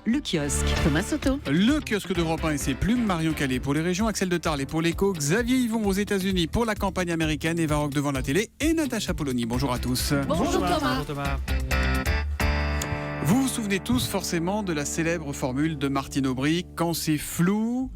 le kiosque. Thomas Soto. Le kiosque d'Europe 1 et ses plumes, Marion Calais pour les régions, Axel de Tarlet pour l'écho, Xavier Yvon aux États-Unis pour la campagne américaine, Eva Rock devant la télé et Natacha Polony. Bonjour à tous. Bonjour Thomas. Vous vous souvenez tous forcément de la célèbre formule de Martine Aubry, quand c'est flou,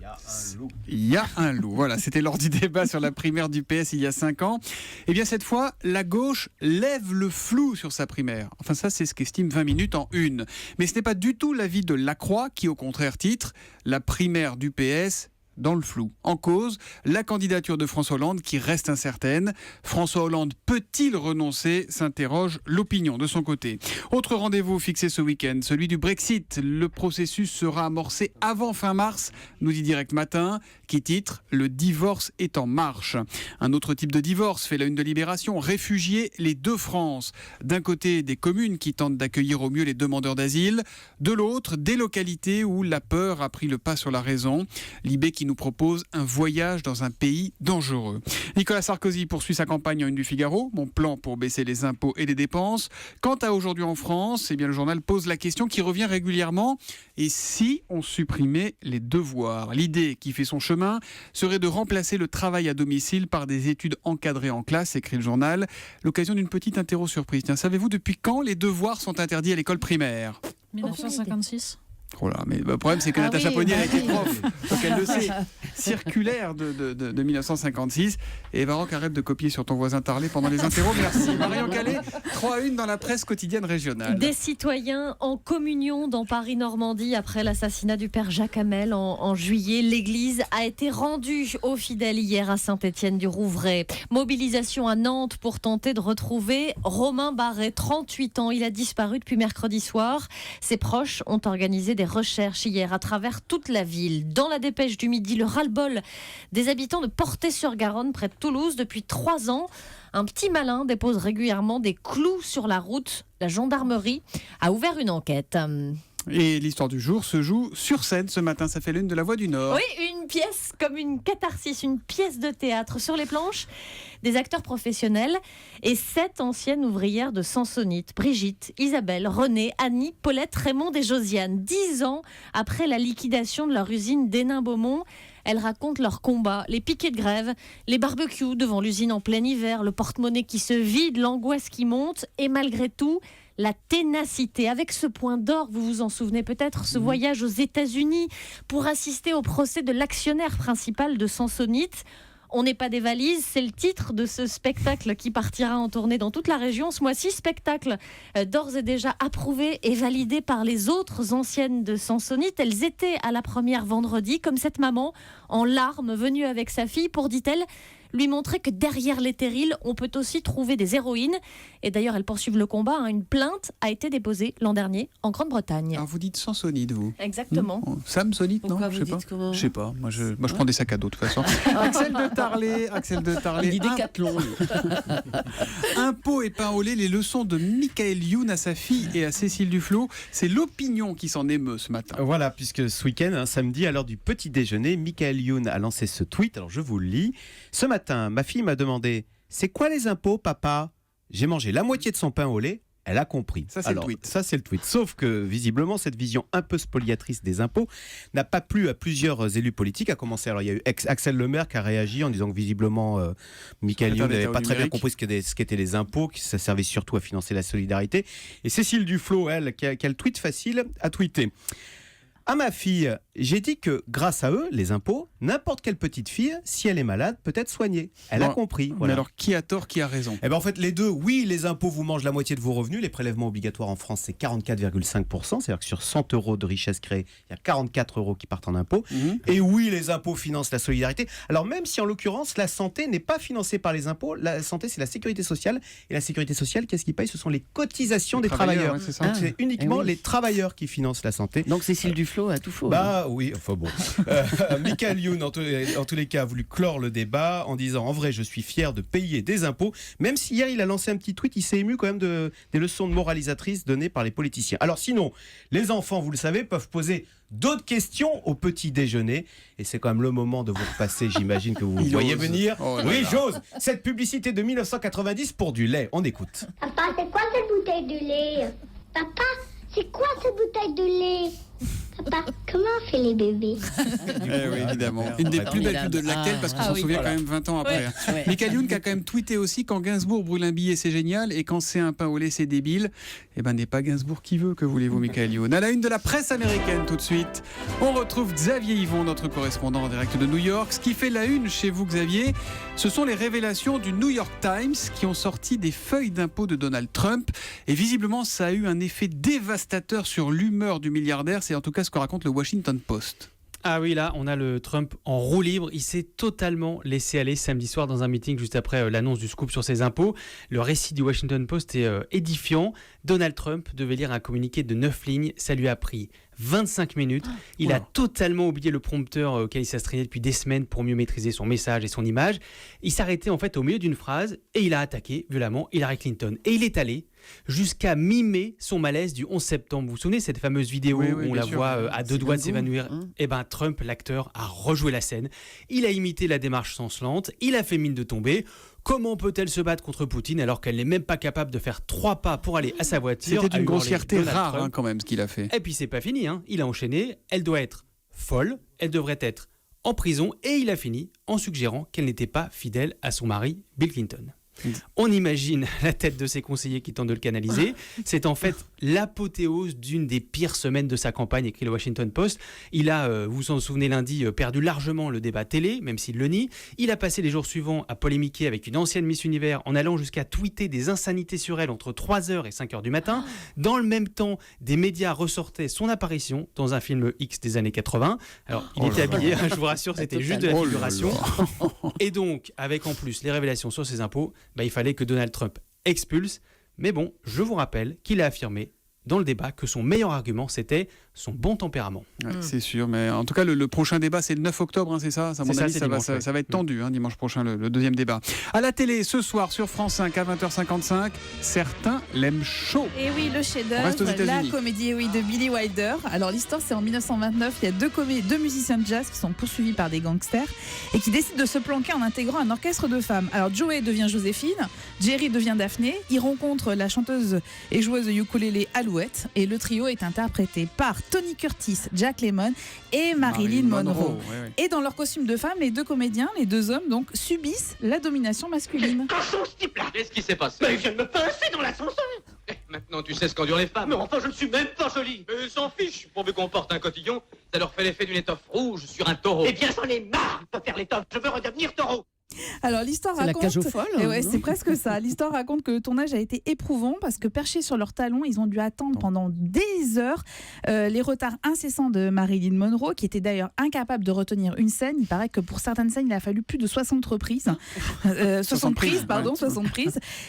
il y a un loup. Voilà, c'était lors du débat sur la primaire du PS il y a 5 ans. Et bien cette fois, la gauche lève le flou sur sa primaire. Enfin ça, c'est ce qu'estime 20 minutes en une. Mais ce n'est pas du tout l'avis de Lacroix qui au contraire titre « La primaire du PS ». Dans le flou. En cause, la candidature de François Hollande qui reste incertaine. François Hollande peut-il renoncer ? S'interroge l'opinion de son côté. Autre rendez-vous fixé ce week-end, celui du Brexit. Le processus sera amorcé avant fin mars, nous dit Direct Matin, qui titre « Le divorce est en marche ». Un autre type de divorce fait la une de Libération, réfugiés les deux France. D'un côté, des communes qui tentent d'accueillir au mieux les demandeurs d'asile. De l'autre, des localités où la peur a pris le pas sur la raison. Libé qui nous propose un voyage dans un pays dangereux. Nicolas Sarkozy poursuit sa campagne en une du Figaro, mon plan pour baisser les impôts et les dépenses. Quant à aujourd'hui en France, eh bien le journal pose la question qui revient régulièrement, et si on supprimait les devoirs ? L'idée qui fait son chemin serait de remplacer le travail à domicile par des études encadrées en classe, écrit le journal. L'occasion d'une petite interro surprise. Tiens, savez-vous depuis quand les devoirs sont interdits à l'école primaire ? 1956. Oh là, mais le problème c'est que Natacha Polony a été prof, donc elle le sait. Circulaire de 1956. Et Eva Rock, arrête de copier sur ton voisin Tarlet pendant les interros. Merci. Marion Calais, 3-1 dans la presse quotidienne régionale. Des citoyens en communion dans Paris-Normandie après l'assassinat du père Jacques Hamel en juillet. L'église a été rendue aux fidèles hier à Saint-Étienne-du-Rouvray. Mobilisation à Nantes pour tenter de retrouver Romain Barret, 38 ans. Il a disparu depuis mercredi soir. Ses proches ont organisé des recherches hier à travers toute la ville. Dans la dépêche du midi, le ras-le-bol des habitants de Portet-sur-Garonne, près de Toulouse, depuis 3 ans. Un petit malin dépose régulièrement des clous sur la route. La gendarmerie a ouvert une enquête. Et l'histoire du jour se joue sur scène ce matin. Ça fait l'une de La Voix du Nord. Oui, une pièce comme une catharsis, une pièce de théâtre. Sur les planches, des acteurs professionnels et 7 anciennes ouvrières de Sansonite. Brigitte, Isabelle, Renée, Annie, Paulette, Raymond et Josiane. 10 ans après la liquidation de leur usine d'Hénin-Beaumont, elles racontent leur combat, les piquets de grève, les barbecues devant l'usine en plein hiver, le porte-monnaie qui se vide, l'angoisse qui monte et malgré tout, la ténacité. Avec ce point d'or, vous vous en souvenez peut-être, ce voyage aux États-Unis pour assister au procès de l'actionnaire principal de Sansonite. On n'est pas des valises, c'est le titre de ce spectacle qui partira en tournée dans toute la région. Ce mois-ci, spectacle d'ores et déjà approuvé et validé par les autres anciennes de Sansonite. Elles étaient à la première vendredi, comme cette maman en larmes venue avec sa fille pour, dit-elle, lui montrer que derrière les terrils, on peut aussi trouver des héroïnes. Et d'ailleurs, elles poursuivent le combat. Une plainte a été déposée l'an dernier en Grande-Bretagne. Alors vous dites Sansonite, vous ? Exactement. Samsonite, non ? Pourquoi Je vous sais pas. dites comment ? Je sais pas. Moi, je prends des sacs à dos de toute façon. Axel de Tarlet. Il dit Décathlon. Impôts et pain au lait, les leçons de Michael Youn à sa fille et à Cécile Duflot. C'est l'opinion qui s'en émeut ce matin. Voilà, puisque ce week-end, samedi, à l'heure du petit déjeuner, Michael Youn a lancé ce tweet. Alors je vous le lis. Ce matin, ma fille m'a demandé « C'est quoi les impôts, papa ?» J'ai mangé la moitié de son pain au lait. Elle a compris. Ça, c'est le tweet. Ça, c'est le tweet. Sauf que, visiblement, cette vision un peu spoliatrice des impôts n'a pas plu à plusieurs élus politiques. À commencer, alors il y a eu Axel Lemaire qui a réagi en disant que, visiblement, Michael Youn n'avait pas très bien compris ce qu'étaient les impôts, que ça servait surtout à financer la solidarité. Et Cécile Duflot, elle, qui a le tweet facile, a tweeté. À ma fille, j'ai dit que grâce à eux, les impôts, n'importe quelle petite fille, si elle est malade, peut être soignée. Elle a compris. Mais Voilà. alors, qui a tort, qui a raison ? Eh ben en fait, les deux, oui, les impôts vous mangent la moitié de vos revenus. Les prélèvements obligatoires en France, c'est 44,5%. C'est-à-dire que sur 100 euros de richesse créée, il y a 44 euros qui partent en impôts. Et oui, les impôts financent la solidarité. Alors même si en l'occurrence, la santé n'est pas financée par les impôts, la santé, c'est la sécurité sociale. Et la sécurité sociale, qu'est-ce qui paye ? Ce sont les cotisations des travailleurs. Ouais, c'est ça. Donc c'est uniquement oui. les travailleurs qui financent la santé. Donc Cécile Duflot a tout faux. Bah oui, enfin bon. Michael Youn, en tous les cas, a voulu clore le débat en disant « En vrai, je suis fier de payer des impôts », même si hier, il a lancé un petit tweet, il s'est ému quand même des leçons moralisatrices données par les politiciens. Alors sinon, les enfants, vous le savez, peuvent poser d'autres questions au petit déjeuner. Et c'est quand même le moment de vous repasser, j'imagine que vous voyez ose. venir. Oh là Oui, là. j'ose. Cette publicité de 1990 pour du lait. On écoute. Papa, c'est quoi cette bouteille de lait? Papa, c'est quoi cette bouteille de lait? Papa, comment on fait les bébés? Oui, évidemment. Une des plus belles pubs de Lactel, parce qu'on s'en souvient quand même 20 ans après. Ouais. Michael Youn qui a quand même tweeté aussi: quand Gainsbourg brûle un billet, c'est génial, et quand c'est un pain au lait, c'est débile. Eh ben, n'est pas Gainsbourg qui veut, que voulez-vous, Michael Youn. À la une de la presse américaine, tout de suite, on retrouve Xavier Yvon, notre correspondant en direct de New York. Ce qui fait la une chez vous, Xavier, ce sont les révélations du New York Times qui ont sorti des feuilles d'impôts de Donald Trump. Et visiblement, ça a eu un effet dévastateur sur l'humeur du milliardaire. C'est en tout cas ce que raconte le Washington Post. Ah oui, là, on a le Trump en roue libre. Il s'est totalement laissé aller samedi soir dans un meeting juste après l'annonce du scoop sur ses impôts. Le récit du Washington Post est édifiant. Donald Trump devait lire un communiqué de 9 lignes. Ça lui a pris 25 minutes. Il a totalement oublié le prompteur auquel il s'astreignait depuis des semaines pour mieux maîtriser son message et son image. Il s'arrêtait en fait au milieu d'une phrase et il a attaqué violemment Hillary Clinton. Et il est allé jusqu'à mimer son malaise du 11 septembre. Vous vous souvenez cette fameuse vidéo où on la voit à deux doigts de s'évanouir? Eh ben, Trump, l'acteur, a rejoué la scène. Il a imité la démarche chancelante. Il a fait mine de tomber. Comment peut-elle se battre contre Poutine alors qu'elle n'est même pas capable de faire 3 pas pour aller à sa voiture? C'était une grossièreté Donald rare Trump. quand même ce qu'il a fait. Et puis c'est pas fini, il a enchaîné. Elle doit être folle, elle devrait être en prison et il a fini en suggérant qu'elle n'était pas fidèle à son mari Bill Clinton. On imagine la tête de ses conseillers qui tentent de le canaliser. C'est en fait l'apothéose d'une des pires semaines de sa campagne, écrit le Washington Post. Il a, vous vous en souvenez lundi, perdu largement le débat télé, même s'il le nie. Il a passé les jours suivants à polémiquer avec une ancienne Miss Univers en allant jusqu'à tweeter des insanités sur elle entre 3h et 5h du matin. Dans le même temps, des médias ressortaient son apparition dans un film X des années 80. Alors, il était habillé, je vous rassure, c'était juste de la figuration. Et donc, avec en plus les révélations sur ses impôts, il fallait que Donald Trump expulse. Mais bon, je vous rappelle qu'il a affirmé dans le débat que son meilleur argument, c'était son bon tempérament. Ouais, c'est sûr, mais en tout cas, le prochain débat, c'est le 9 octobre, c'est ça? À mon avis, ça va être tendu, dimanche prochain, le deuxième débat. À la télé, ce soir, sur France 5, à 20h55, certains l'aiment chaud. Et oui, le chef-d'œuvre, la comédie de Billy Wilder. Alors, l'histoire, c'est en 1929, il y a deux musiciens de jazz qui sont poursuivis par des gangsters et qui décident de se planquer en intégrant un orchestre de femmes. Alors, Joey devient Joséphine, Jerry devient Daphné, ils rencontrent la chanteuse et joueuse de ukulélé Alouette, et le trio est interprété par Tony Curtis, Jack Lemmon et Marilyn Monroe. Ouais. Et dans leur costume de femme, les deux comédiens, les deux hommes, donc, subissent la domination masculine. Cochon, ce type-là! Qu'est-ce qui s'est passé? Mais il vient de me pincer dans l'ascenseur! Maintenant, tu sais ce qu'endurent les femmes. Mais enfin, je ne suis même pas jolie! Mais ils s'en fichent, pourvu qu'on porte un cotillon, ça leur fait l'effet d'une étoffe rouge sur un taureau. Eh bien, j'en ai marre de faire l'étoffe, je veux redevenir taureau! Alors l'histoire C'est raconte, la cage aux folles, c'est presque ça. L'histoire raconte que le tournage a été éprouvant parce que perchés sur leurs talons, ils ont dû attendre pendant des heures les retards incessants de Marilyn Monroe, qui était d'ailleurs incapable de retenir une scène. Il paraît que pour certaines scènes, il a fallu plus de 60 reprises, 60 prises.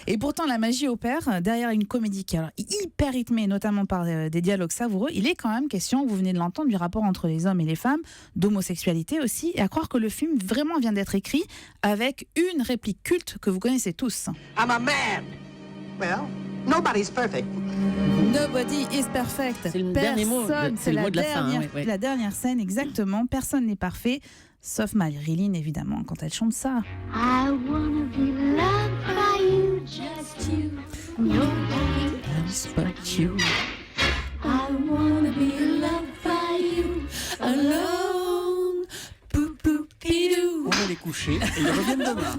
Et pourtant, la magie opère derrière une comédie qui est alors hyper rythmée, notamment par des dialogues savoureux. Il est quand même question, vous venez de l'entendre, du rapport entre les hommes et les femmes, d'homosexualité aussi, et à croire que le film vraiment vient d'être écrit avec une réplique culte que vous connaissez tous. I'm a man! Well, nobody's perfect. Nobody is perfect. C'est le dernier mot, c'est le mot de la fin. La dernière scène, exactement. Personne n'est parfait, sauf Marilyn, évidemment, quand elle chante ça. I wanna be loved by you, just you, nobody else but you. I wanna be loved by you, alone. On va les coucher et ils reviennent demain.